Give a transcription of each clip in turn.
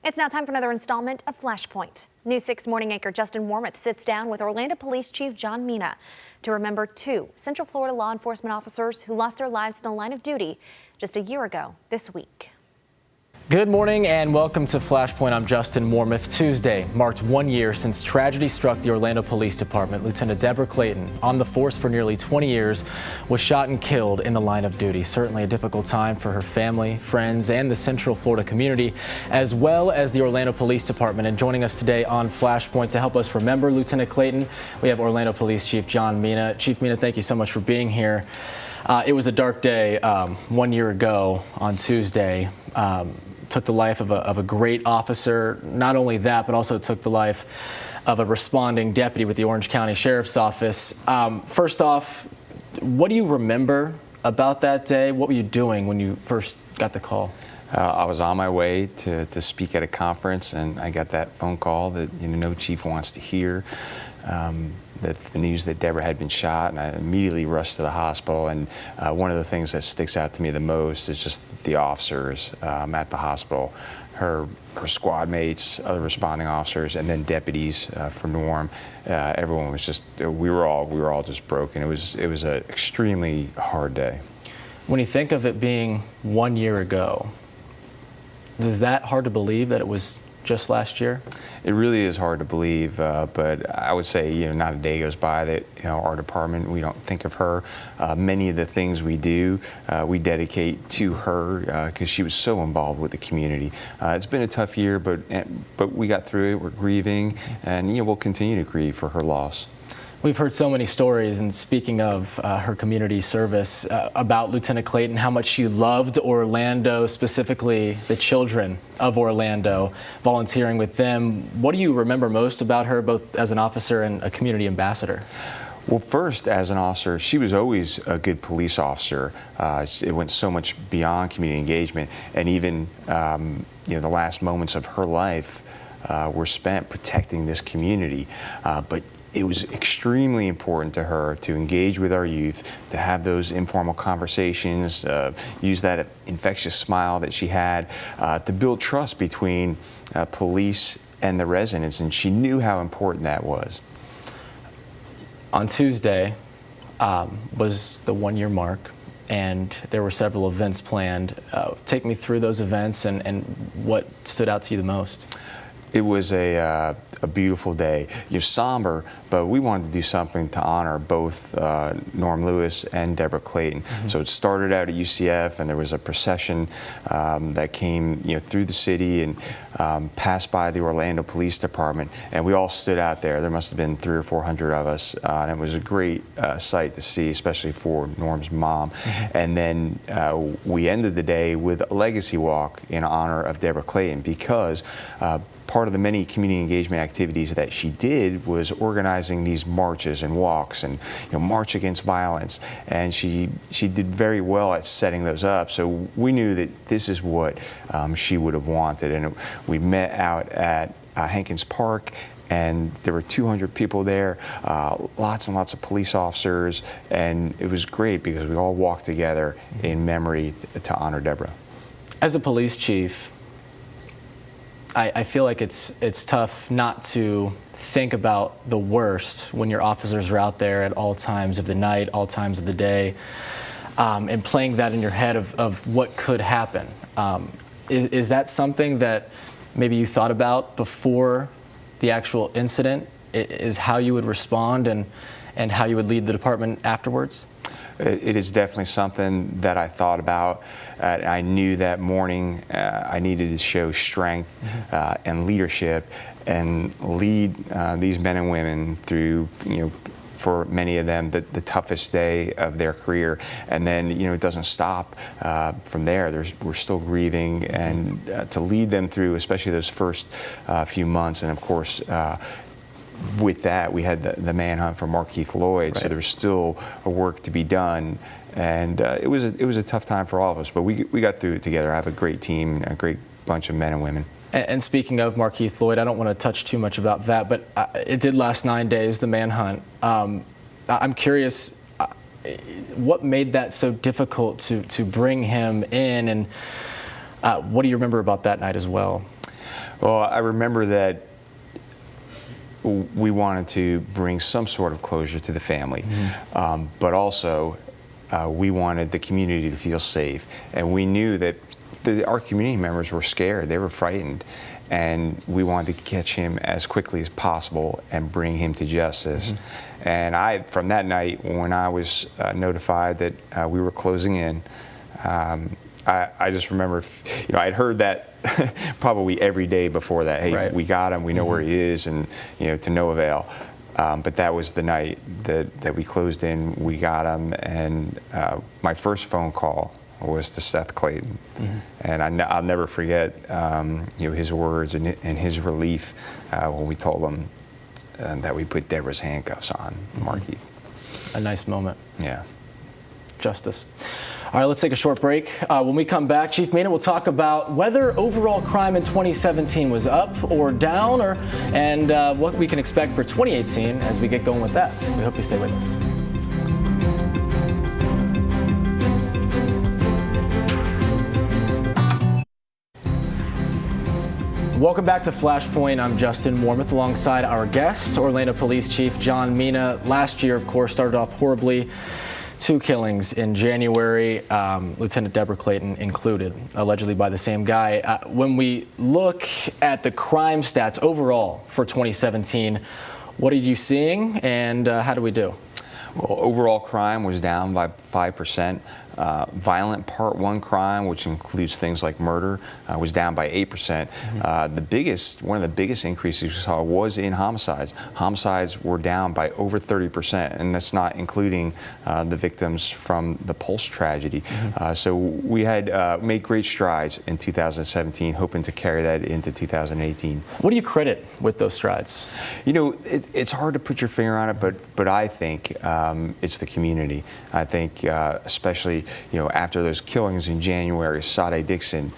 It's now time for another installment of Flashpoint. News 6 morning anchor Justin Wormuth sits down with Orlando Police Chief John Mina to remember two Central Florida law enforcement officers who lost their lives in the line of duty just a year ago this week. Good morning and welcome to Flashpoint. I'm Justin Wormuth. Tuesday marked 1 year since tragedy struck the Orlando Police Department. Lieutenant Debra Clayton, on the force for nearly 20 years, was shot and killed in the line of duty. Certainly a difficult time for her family, friends, and the Central Florida community, as well as the Orlando Police Department. And joining us today on Flashpoint to help us remember Lieutenant Clayton, we have Orlando Police Chief John Mina. Chief Mina, thank you so much for being here. It was a dark day 1 year ago on Tuesday. Took the life of a great officer. Not only that, but also took the life of a responding deputy with the Orange County Sheriff's Office. First off, what do you remember about that day? What were you doing when you first got the call? I was on my way to speak at a conference, and I got that phone call that no chief wants to hear. That the news that Debra had been shot, and I immediately rushed to the hospital. And one of the things that sticks out to me the most is just the officers at the hospital, her squad mates, other responding officers, and then deputies for Norm. Everyone was just, we were all just broken. It was an extremely hard day. When you think of it being 1 year ago, is that hard to believe that it was just last year? It really is hard to believe, but I would say, not a day goes by that, our department, we don't think of her. Many of the things we do, we dedicate to her because she was so involved with the community. It's been a tough year, but we got through it. We're grieving, and we'll continue to grieve for her loss. We've heard so many stories, and speaking of her community service, about Lieutenant Clayton, how much she loved Orlando, specifically the children of Orlando, volunteering with them. What do you remember most about her, both as an officer and a community ambassador? Well, first, as an officer, she was always a good police officer. It went so much beyond community engagement, and even the last moments of her life were spent protecting this community. But it was extremely important to her to engage with our youth, to have those informal conversations, use that infectious smile that she had, to build trust between police and the residents, and she knew how important that was. On Tuesday was the 1 year mark, and there were several events planned. Take me through those events and what stood out to you the most. It was a beautiful day. You're somber, but we wanted to do something to honor both Norm Lewis and Debra Clayton. Mm-hmm. So it started out at UCF, and there was a procession that came through the city and passed by the Orlando Police Department, and we all stood out there. There must have been 300 or 400 of us, and it was a great sight to see, especially for Norm's mom. Mm-hmm. And then we ended the day with a legacy walk in honor of Debra Clayton, because part of the many community engagement activities that she did was organizing these marches and walks and March Against Violence, and she did very well at setting those up. So we knew that this is what she would have wanted, and we met out at Hankins Park, and there were 200 people there, lots and lots of police officers, and it was great because we all walked together in memory to honor Debra. As a police chief, I feel like it's tough not to think about the worst when your officers are out there at all times of the night, all times of the day, and playing that in your head of what could happen. Is that something that maybe you thought about before the actual incident, is how you would respond and how you would lead the department afterwards? It is definitely something that I thought about. I knew that morning I needed to show strength and leadership and lead these men and women through, for many of them, the toughest day of their career. And then, it doesn't stop from there. We're still grieving, and to lead them through, especially those first few months, and of course, with that, we had the manhunt for Markeith Lloyd, right. So there was still work to be done, and it was a tough time for all of us, but we got through it together. I have a great team, a great bunch of men and women. And speaking of Markeith Lloyd, I don't want to touch too much about that, but it did last 9 days, the manhunt. I'm curious, what made that so difficult to bring him in, and what do you remember about that night as well? Well, I remember that we wanted to bring some sort of closure to the family, but also we wanted the community to feel safe. And we knew that our community members were scared, they were frightened, and we wanted to catch him as quickly as possible and bring him to justice. And from that night, when I was notified that we were closing in, I just remember, I'd heard that probably every day before that. Hey, we got him. We know where he is, and to no avail. But that was the night that we closed in. We got him, and my first phone call was to Seth Clayton, and I'll never forget his words and his relief when we told him that we put Debra's handcuffs on Markeith. A nice moment. Yeah. Justice. All right, let's take a short break. When we come back, Chief Mina will talk about whether overall crime in 2017 was up or down, and what we can expect for 2018 as we get going with that. We hope you stay with us. Welcome back to Flashpoint. I'm Justin Warmoth alongside our guest, Orlando Police Chief John Mina. Last year, of course, started off horribly. 2 killings in January, Lieutenant Debra Clayton included, allegedly by the same guy. When we look at the crime stats overall for 2017, what are you seeing, and how do we do? Well, overall crime was down by 5%. Violent Part 1 crime, which includes things like murder, was down by 8%. One of the biggest increases we saw was in homicides. Homicides were down by over 30%, and that's not including the victims from the Pulse tragedy. So we had made great strides in 2017, hoping to carry that into 2018. What do you credit with those strides? It's hard to put your finger on it, but I think it's the community. I think especially after those killings in January, Sade Dixon,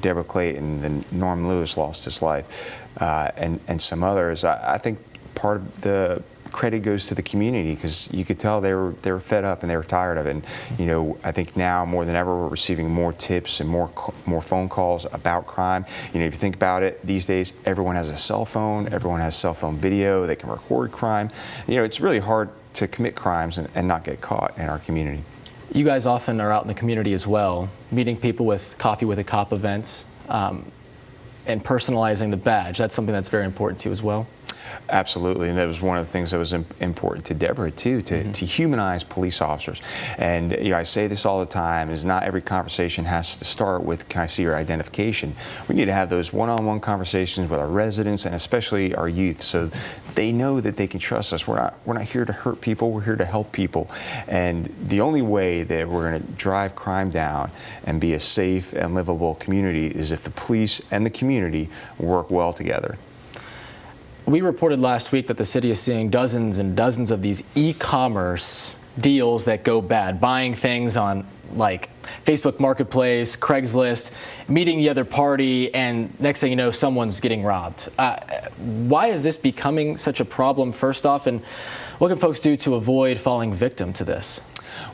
Debra Clayton, then Norm Lewis lost his life, and some others. I think part of the credit goes to the community, because you could tell they were fed up and they were tired of it. And I think now more than ever we're receiving more tips and more phone calls about crime. If you think about it, these days everyone has a cell phone, everyone has cell phone video, they can record crime. It's really hard to commit crimes and not get caught in our community. You guys often are out in the community as well, meeting people with Coffee with a Cop events, and personalizing the badge. That's something that's very important to you as well. Absolutely, and that was one of the things that was important to Debra too, to humanize police officers. And I say this all the time: is not every conversation has to start with "Can I see your identification?" We need to have those one-on-one conversations with our residents and especially our youth, so they know that they can trust us. We're not here to hurt people. We're here to help people. And the only way that we're going to drive crime down and be a safe and livable community is if the police and the community work well together. We reported last week that the city is seeing dozens and dozens of these e-commerce deals that go bad, buying things on like Facebook Marketplace, Craigslist, meeting the other party, and next thing you know, someone's getting robbed. Why is this becoming such a problem, first off, and what can folks do to avoid falling victim to this?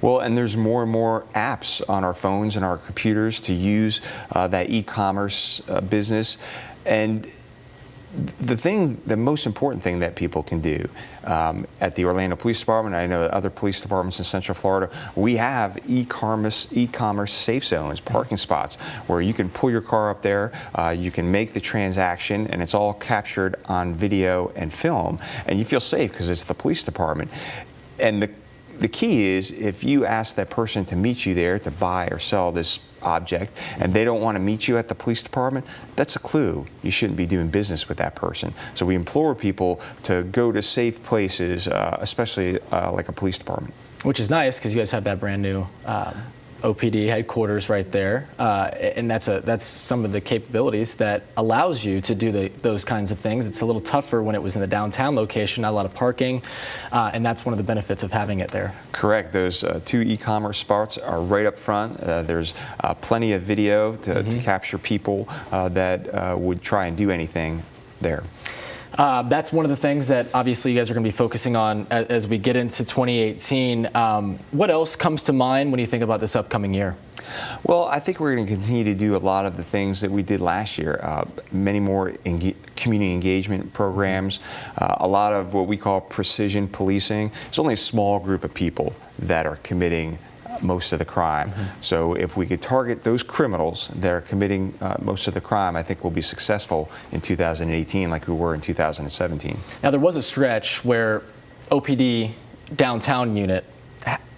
Well, and there's more and more apps on our phones and our computers to use that e-commerce business. And the most important thing that people can do at the Orlando Police Department, I know other police departments in Central Florida, we have e-commerce safe zones, parking spots, where you can pull your car up there, you can make the transaction, and it's all captured on video and film, and you feel safe because it's the police department. And the key is, if you ask that person to meet you there to buy or sell this object and they don't want to meet you at the police department, that's a clue. You shouldn't be doing business with that person. So we implore people to go to safe places, especially like a police department. Which is nice, because you guys have that brand new OPD headquarters right there, and that's some of the capabilities that allows you to do those kinds of things. It's a little tougher when it was in the downtown location, not a lot of parking, and that's one of the benefits of having it there. Correct. Those 2 e-commerce spots are right up front. There's plenty of video to capture people that would try and do anything there. That's one of the things that obviously you guys are going to be focusing on as we get into 2018. What else comes to mind when you think about this upcoming year? Well, I think we're going to continue to do a lot of the things that we did last year. Many more community engagement programs, a lot of what we call precision policing. It's only a small group of people that are committing most of the crime. So if we could target those criminals that are committing most of the crime, I think we'll be successful in 2018 like we were in 2017. Now, there was a stretch where OPD downtown unit,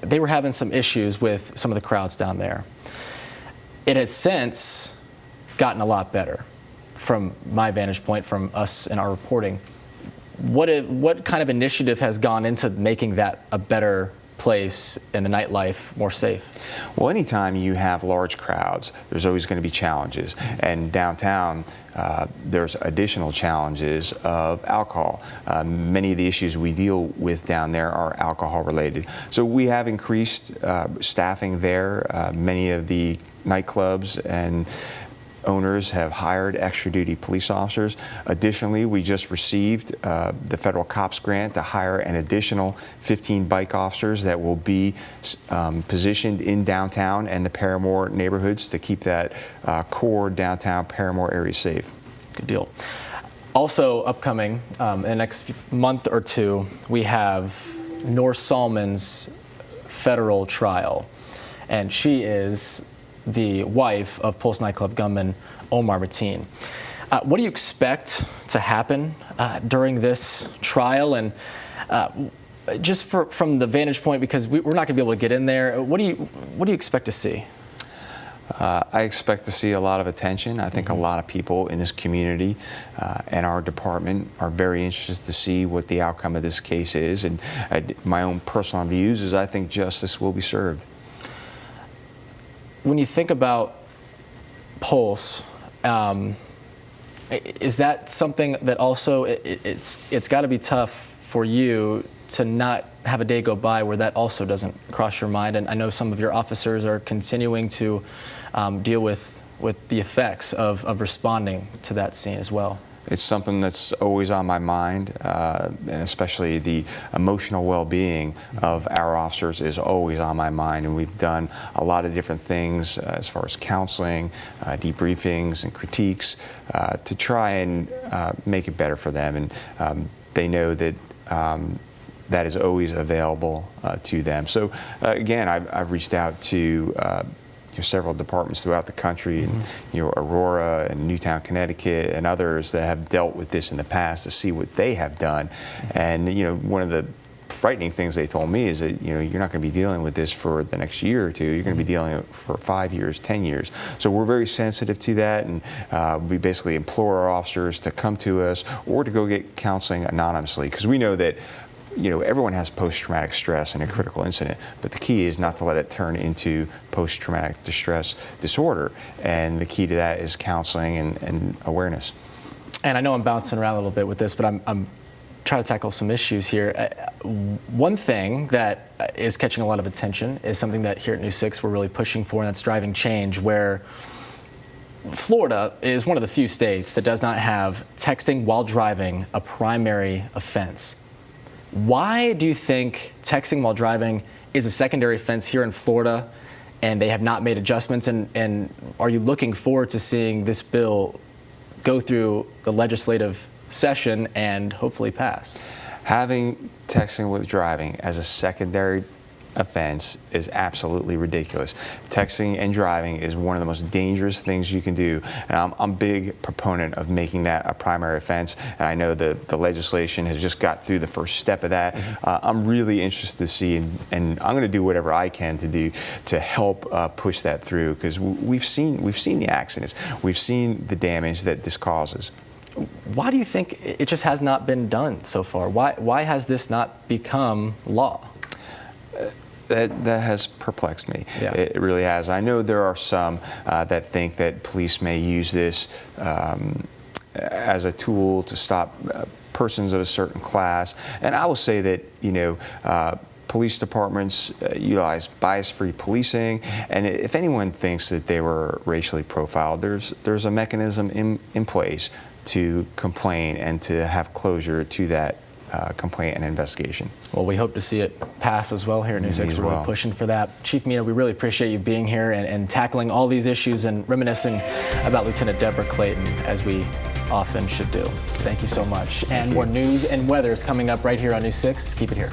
they were having some issues with some of the crowds down there. It has since gotten a lot better from my vantage point, from us and our reporting. What kind of initiative has gone into making that a better place and the nightlife more safe? Well, anytime you have large crowds, there's always going to be challenges. And downtown, there's additional challenges of alcohol. Many of the issues we deal with down there are alcohol related. So we have increased staffing there. Many of the nightclubs and owners have hired extra duty police officers. Additionally, we just received the federal COPS grant to hire an additional 15 bike officers that will be positioned in downtown and the Paramore neighborhoods to keep that core downtown Paramore area safe. Good deal. Also upcoming in the next month or two, we have North Salmon's federal trial, and she is the wife of Pulse nightclub gunman Omar Mateen. What do you expect to happen during this trial? And just from the vantage point, because we're not going to be able to get in there, what do you expect to see? I expect to see a lot of attention. I think a lot of people in this community and our department are very interested to see what the outcome of this case is. And my own personal views is I think justice will be served. When you think about Pulse, is that something that also it's got to be tough for you to not have a day go by where that also doesn't cross your mind? And I know some of your officers are continuing to deal with the effects of responding to that scene as well. It's something that's always on my mind, and especially the emotional well-being of our officers is always on my mind. And we've done a lot of different things as far as counseling, debriefings, and critiques to try and make it better for them. And they know that that is always available to them. So again, I've reached out to several departments throughout the country, and Aurora and Newtown, Connecticut, and others that have dealt with this in the past to see what they have done. And one of the frightening things they told me is that you're not going to be dealing with this for the next year or two. You're going to be dealing with it for 5 years, 10 years. So we're very sensitive to that, and we basically implore our officers to come to us or to go get counseling anonymously, because we know that everyone has post-traumatic stress in a critical incident, but the key is not to let it turn into post-traumatic distress disorder. And the key to that is counseling and awareness. And I know I'm bouncing around a little bit with this, but I'm trying to tackle some issues here. One thing that is catching a lot of attention is something that here at News 6 we're really pushing for, and that's driving change, where Florida is one of the few states that does not have texting while driving a primary offense. Why do you think texting while driving is a secondary offense here in Florida, and they have not made adjustments? And are you looking forward to seeing this bill go through the legislative session and hopefully pass? Having Texting with driving as a secondary offense is absolutely ridiculous. Texting and driving is one of the most dangerous things you can do, and I'm a big proponent of making that a primary offense. And I know the legislation has just got through the first step of that. I'm really interested to see, and I'm going to do whatever I can to do to help push that through, because we've seen the accidents, we've seen the damage that this causes. Why do you think it just has not been done so far? Why has this not become law? That has perplexed me. Yeah. It really has. I know there are some that think that police may use this as a tool to stop persons of a certain class. And I will say that, police departments utilize bias-free policing, and if anyone thinks that they were racially profiled, there's a mechanism in place to complain and to have closure to that complaint and investigation. Well, we hope to see it pass as well here at News 6. We're really pushing for that. Chief Mina, we really appreciate you being here and tackling all these issues and reminiscing about Lieutenant Debra Clayton, as we often should do. Thank you so much. And more news and weather is coming up right here on News 6. Keep it here.